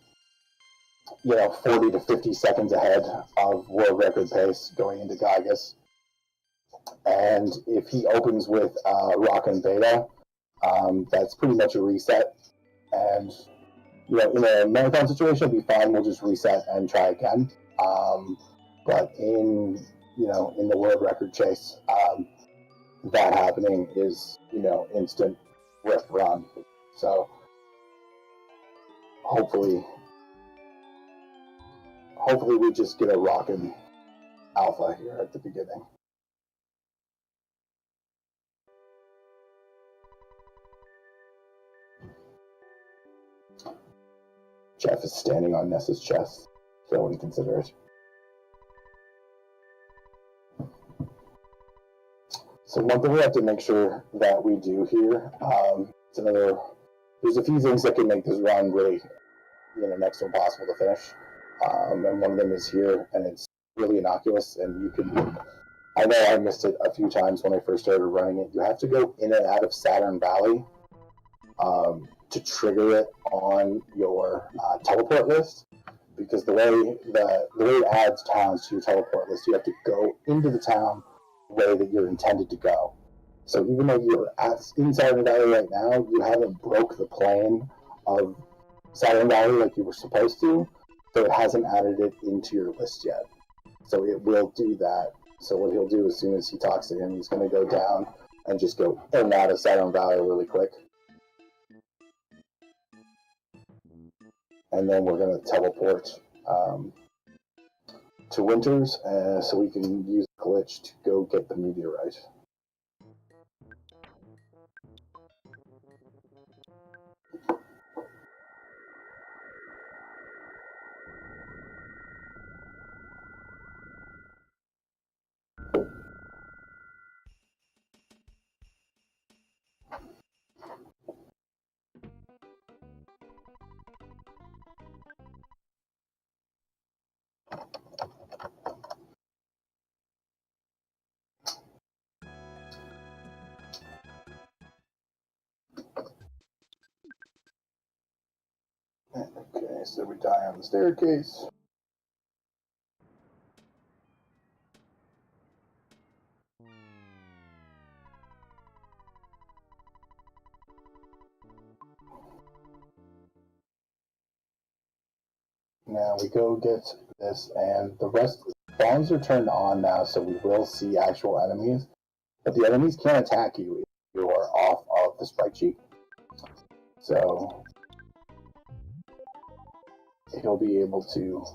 40 to 50 seconds ahead of world record pace going into Gygas. And if he opens with Rock and Beta, that's pretty much a reset. And, in a marathon situation, it'll be fine. We'll just reset and try again. But in the world record chase, that happening is, instant riff run. So hopefully we just get a rockin' alpha here at the beginning. Jeff is standing on Ness's chest, so I wouldn't consider it. So one thing we have to make sure that we do here, there's a few things that can make this run really, next to impossible to finish. And one of them is here, and it's really innocuous, and I know I missed it a few times when I first started running it. You have to go in and out of Saturn Valley to trigger it on your teleport list, because the way it adds towns to your teleport list, you have to go into the town the way that you're intended to go. So even though you're in Saturn Valley right now, you haven't broke the plane of Saturn Valley like you were supposed to, so it hasn't added it into your list yet. So it will do that. So what he'll do as soon as he talks to him, he's going to go down and just go in and out of Saturn Valley really quick. and then we're going to teleport to Winters so we can use the glitch to go get the meteorite. Okay, so we die on the staircase. Now we go get this, and the rest bombs are turned on now, so we will see actual enemies. But the enemies can't attack you if you are off of the sprite sheet. So he'll be able to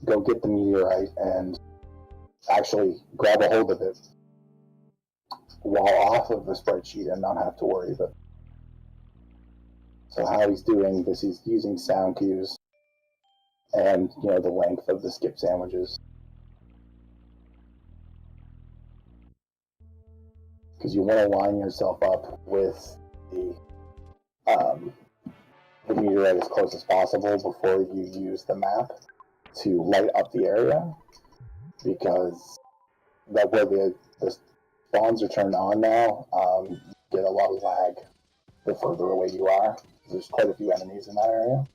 go get the meteorite and actually grab a hold of it while off of the sprite sheet and not have to worry about it. So how he's doing this, he's using sound cues and the length of the skip sandwiches. Because you want to line yourself up with the meteorite as close as possible before you use the map to light up the area, because that way the spawns are turned on now, you get a lot of lag the further away you are. There's quite a few enemies in that area.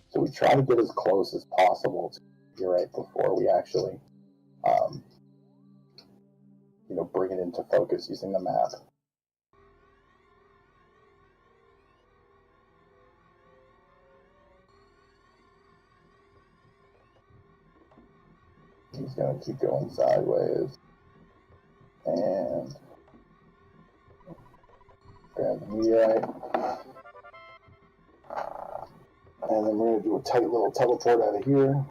So we try to get as close as possible to the meteorite before we actually bring it into focus using the map. He's going to keep going sideways. And grab the meteorite. And then we're going to do a tight little teleport out of here.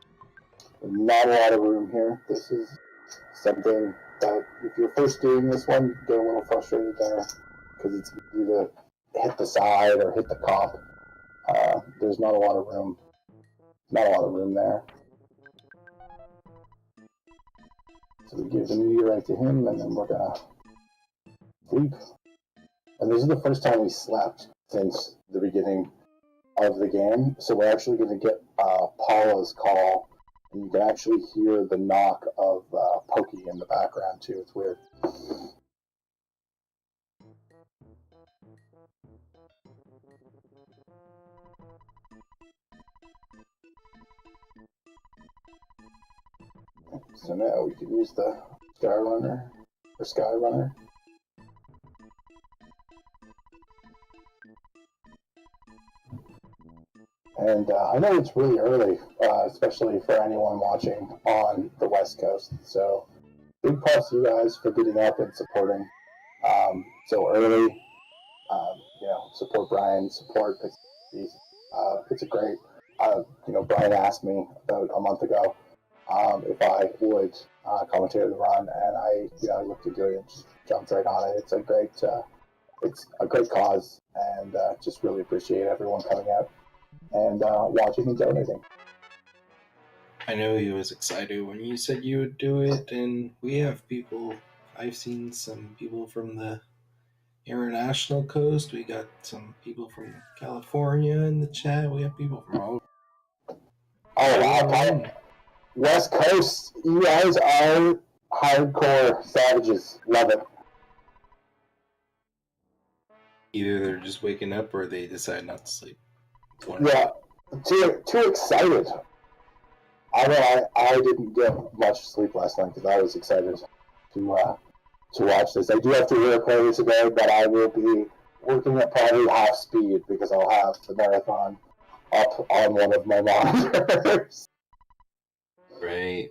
Not a lot of room here. This is something that if you're first doing this one, you can get a little frustrated there because it's easy to hit the side or hit the cop. There's not a lot of room. Not a lot of room there. So we give the meteorite to him, and then we're gonna sleep. And this is the first time we slept since the beginning of the game. So we're actually going to get Paula's call, and you can actually hear the knock of Pokey in the background too. It's weird. So now we can use the Sky Runner. And I know it's really early, especially for anyone watching on the West Coast. So big props to you guys for getting up and supporting so early. Support Brian, support It's a great. Brian asked me about a month ago if I would commentate the run, and I looked into it and just jumped right on it. It's a great cause, and just really appreciate everyone coming out and watching and donating. I know he was excited when you said you would do it, and we have people. I've seen some people from the international coast. We got some people from California in the chat. We have people from all. Oh wow! West Coast, you guys are hardcore savages. Love it. Either they're just waking up or they decide not to sleep. Yeah, too excited. I didn't get much sleep last night because I was excited to watch this. I do have to work later today, but I will be working at probably half speed because I'll have the marathon up on one of my monitors. Right.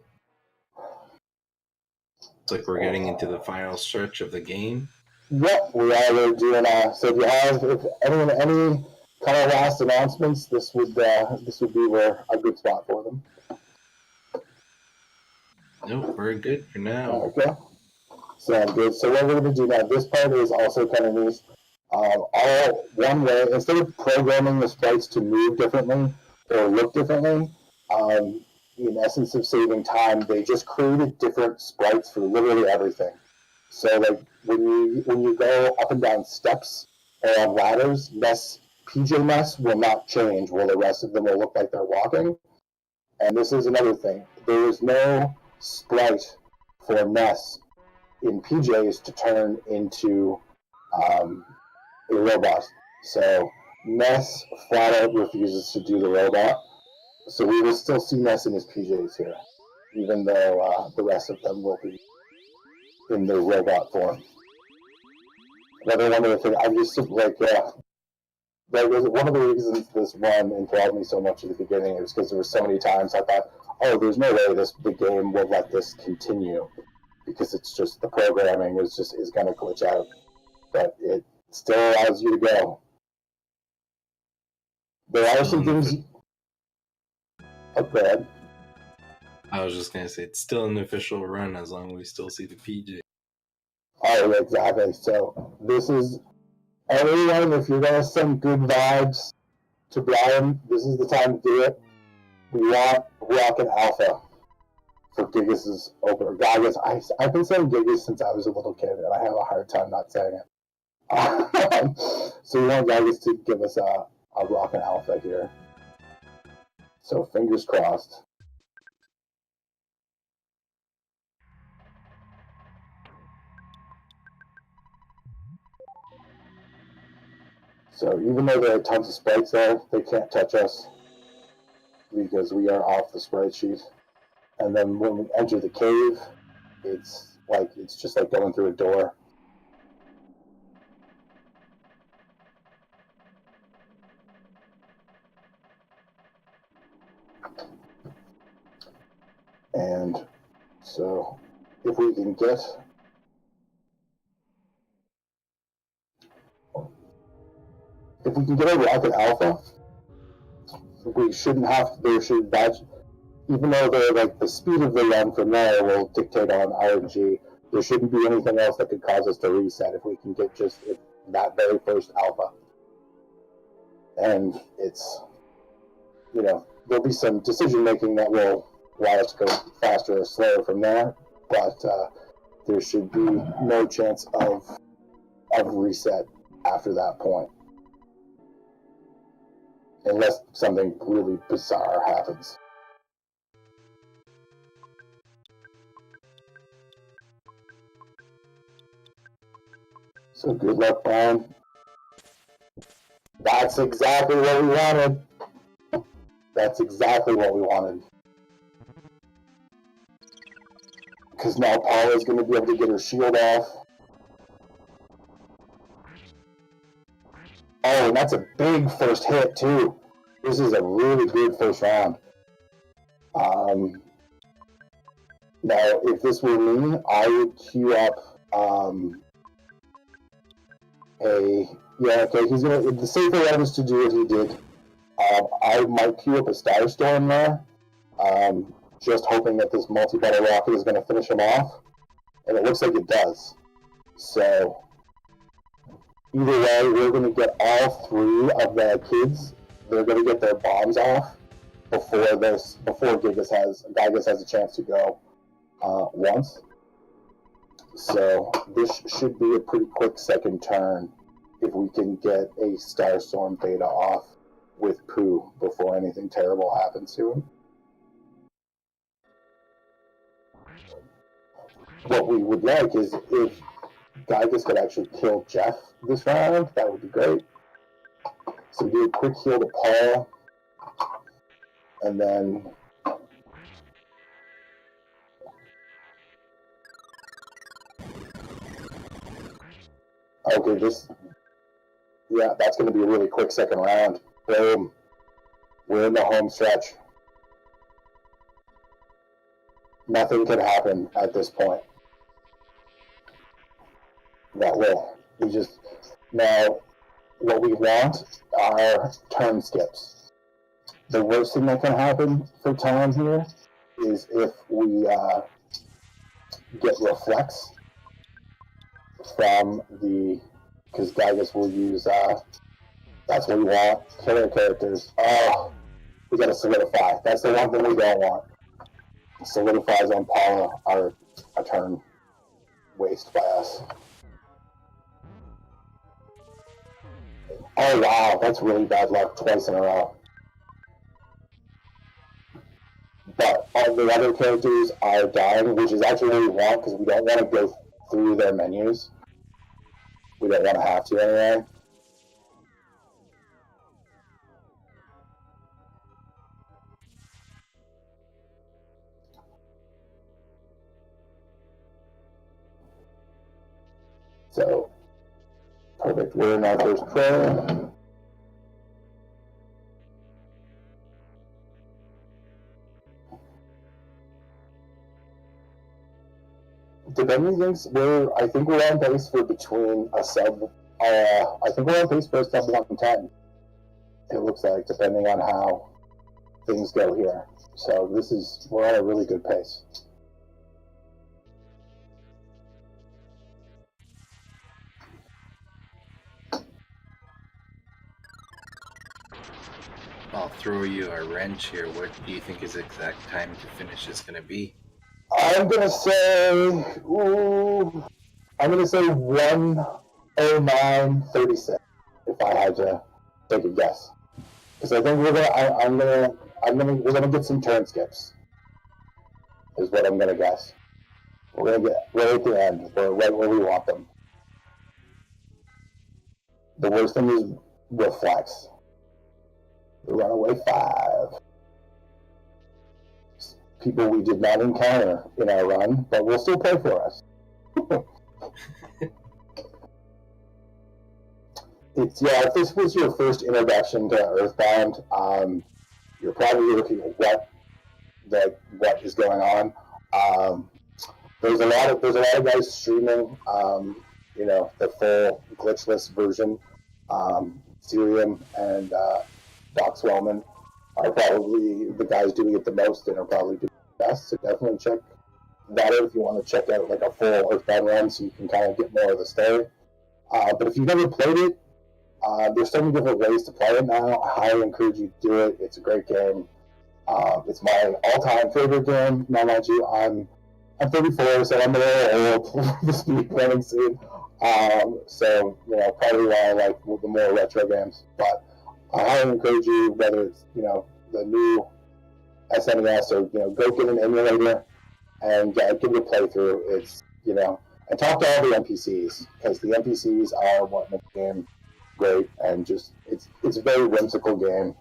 It's like we're getting into the final stretch of the game. Yep, we are doing. So if you have, if anyone, any kind of last announcements, this would be where a good spot for them. Nope, we're good for now. Okay. Sounds good. So what we're going to do now, this part is also kind of neat. All one way, instead of programming the sprites to move differently or look differently, in essence of saving time, they just created different sprites for literally everything. So like when you go up and down steps or on ladders, PJ mess will not change while the rest of them will look like they're walking. And this is another thing. There is no sprite for Ness in PJs to turn into a robot. So Ness flat out refuses to do the robot. So we will still see Ness in his PJs here, even though the rest of them will be in the robot form. Another one of the things, I'm just like, that was one of the reasons this run enthralled me so much at the beginning is because there were so many times I thought, oh, there's no way the game will let this continue because it's just the programming is going to glitch out, but it still allows you to go. There are some things. Oh, go ahead. I was just gonna say it's still an official run as long as we still see the PJ. Oh, exactly. So this is everyone. If you're gonna send good vibes to Brian, this is the time to do it. We want Rocket Alpha for Gigas' opener. Gigas, I've been saying Gigas since I was a little kid, and I have a hard time not saying it. So we want Gigas to give us a Rocket Alpha here. So fingers crossed. So even though there are tons of sprites there, they can't touch us because we are off the sprite sheet. And then when we enter the cave, it's just like going through a door. And so if we can get a Rocket Alpha, we shouldn't have, even though they're like the speed of the run from there will dictate on RNG, there shouldn't be anything else that could cause us to reset if we can get just that very first alpha. And it's, there'll be some decision making that will allow us to go faster or slower from there, but there should be no chance of reset after that point. Unless something really bizarre happens. So good luck, Brian. That's exactly what we wanted. That's exactly what we wanted. Because now Paula's going to be able to get her shield off. Oh, and that's a big first hit, too. This is a really good first round. Now, if this were me, I would queue up the safer route is to do what he did. I might queue up a Starstorm there, just hoping that this multi-battle rocket is going to finish him off, and it looks like it does. So, either way, we're going to get all three of the kids. They're going to get their bombs off before Gigas has a chance to go once. So this should be a pretty quick second turn if we can get a Starstorm beta off with Pooh before anything terrible happens to him. What we would like is if Gigas could actually kill Jeff this round, that would be great. So we do a quick heal to Paul, and then okay, that's going to be a really quick second round. Boom. We're in the home stretch. Nothing can happen at this point. That will. Now, what we want are turn skips. The worst thing that can happen for time here is if we get reflex from the, because Gygas will use, that's what we want, killer characters. Oh, we gotta solidify. That's the one thing we don't want. Solidifies on Paula are a turn waste by us. Oh wow, that's really bad luck twice in a row. But all the other characters are dying, which is actually what we want because we don't want to go through their menus. We don't want to have to anyway. So, perfect. We're in our first prayer. Depending things, I think we're on pace for between a sub. I think we're on pace for a sub 110. It looks like, depending on how things go here. So we're on a really good pace. I'll throw you a wrench here. What do you think his exact time to finish is going to be? I'm gonna say 109:36 if I had to take a guess, because I think we're gonna get some turn skips. Is what I'm gonna guess. We're gonna get right at the end. We're right where we want them. The worst thing is reflex. The runaway 5. People we did not encounter in our run, but will still play for us. If this was your first introduction to Earthbound, you're probably looking at what is going on. There's a lot of guys streaming, the full glitchless version. Serium and Doc Swellman are probably the guys doing it the most and are probably doing it best. So definitely check that out if you want to check out like a full Earthbound run, so you can kind of get more of the story. But if you've never played it, there's so many different ways to play it now. I highly encourage you to do it. It's a great game. It's my all-time favorite game. Now, mind you, I'm 34, so I'm a little old for the speed playing scene. So probably why I like the more retro games. But I highly encourage you, whether it's the new SNES or go get an emulator and give it a playthrough. It's and talk to all the NPCs, because the NPCs are what make the game great, and just it's a very whimsical game,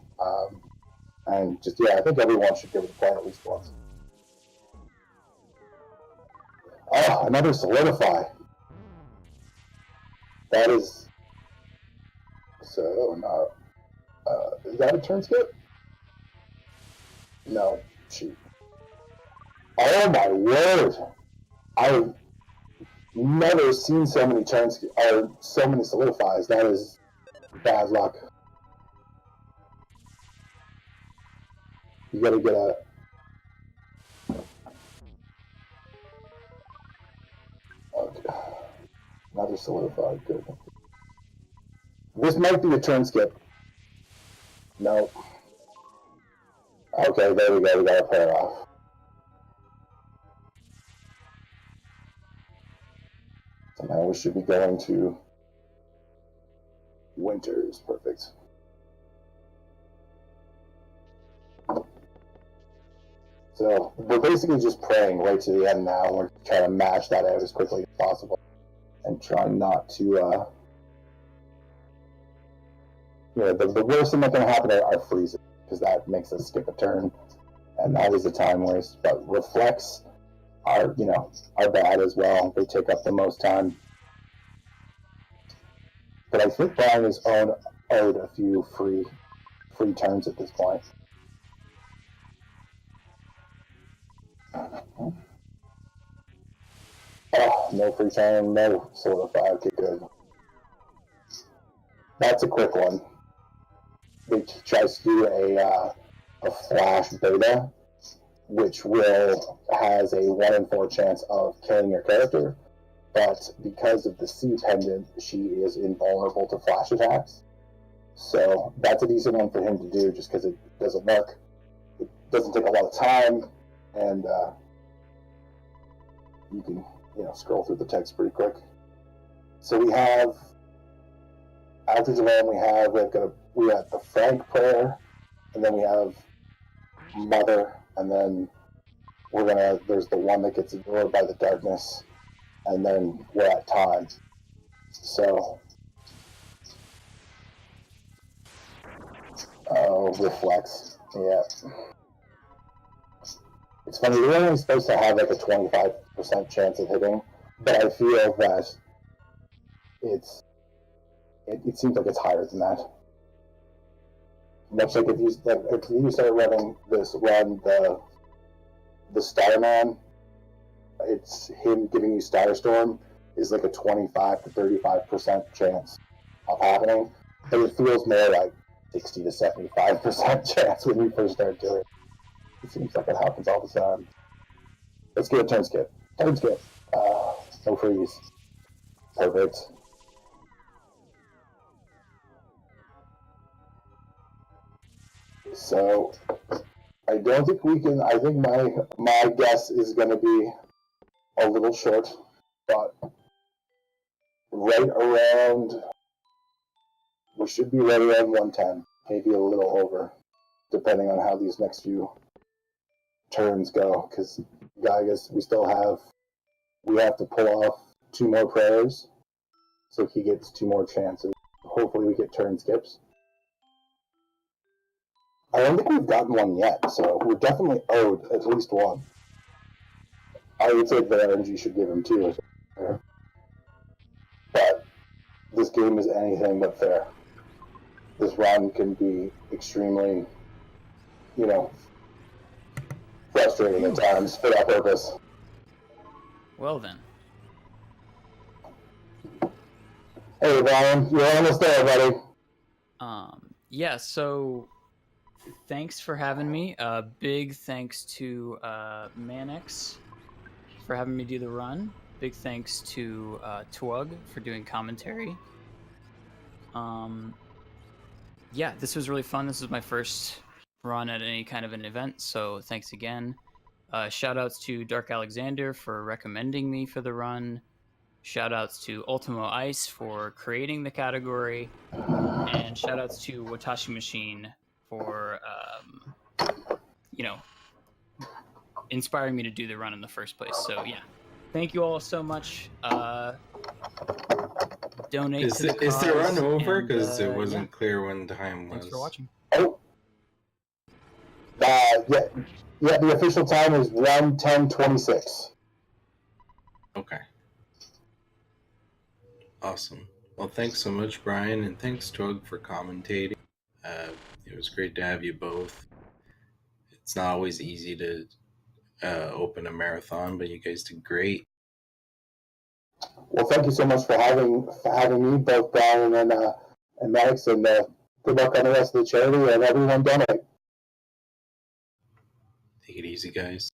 and just I think everyone should give it a play at least once. Oh, another solidify. That is so not. Is that a turn skip? No, shoot. Oh my word! I've never seen so many turns or so many solidifies. That is bad luck. You gotta get okay. Another solidified. Good. This might be a turn skip. No. Okay, there we go. We got a pair off. So now we should be going to Winters. Perfect. So we're basically just praying right to the end now. We're trying to mash that out as quickly as possible and trying not to, the worst thing that can happen are freezes, because that makes us skip a turn, and that is a time waste. But reflex are bad as well. They take up the most time. But I think Brian is owed a few free turns at this point. Oh, no free turn, no solidify. Okay, good. That's a quick one. They tries to do a flash beta, which has a 1 in 4 chance of killing your character, but because of the C pendant, she is invulnerable to flash attacks. So that's a decent one for him to do, just because it doesn't work. It doesn't take a lot of time, and you can scroll through the text pretty quick. So we have after Javon, we have the Frank prayer, and then we have Mother, and then there's the one that gets ignored by the darkness, and then we're at time. So reflex. Yeah. It's funny, we're only supposed to have like a 25% chance of hitting, but I feel that it seems like it's higher than that. Much like if you start running the Starman, it's him giving you Starstorm is like a 25 to 35% chance of happening, but it feels more like 60 to 75% chance when you first start doing it. It seems like it happens all the time. Let's get a turn skip. Turn skip. No freeze. Perfect. So I don't think we can. I think my guess is going to be a little short, but right around. We should be right around 110, maybe a little over, depending on how these next few turns go. Because Gygas, we have to pull off 2 more prayers, so he gets 2 more chances. Hopefully, we get turn skips. I don't think we've gotten one yet, so we're definitely owed at least one. I would say the energy should give him 2. But this game is anything but fair. This run can be extremely, frustrating at times for that purpose. Well then. Hey, Brian, you're almost there, buddy. Yeah, so thanks for having me. Big thanks to Manix for having me do the run. Big thanks to Twug for doing commentary. Yeah, this was really fun. This is my first run at any kind of an event, so thanks again. Shout outs to Dark Alexander for recommending me for the run. Shout outs to Ultimo Ice for creating the category. And shout outs to Watashi Machine for, inspiring me to do the run in the first place. So, yeah. Thank you all so much. Donate to the cause. Is the run over? Because it wasn't clear when time was. Thanks for watching. Oh. Yeah, the official time is 1:10:26. Okay. Awesome. Well, thanks so much, Brian, and thanks, Twug, for commentating. It was great to have you both. It's not always easy to open a marathon, but you guys did great. Well, thank you so much for having me, both Brian and Max, and good luck on the rest of the charity and everyone donate. Take it easy, guys.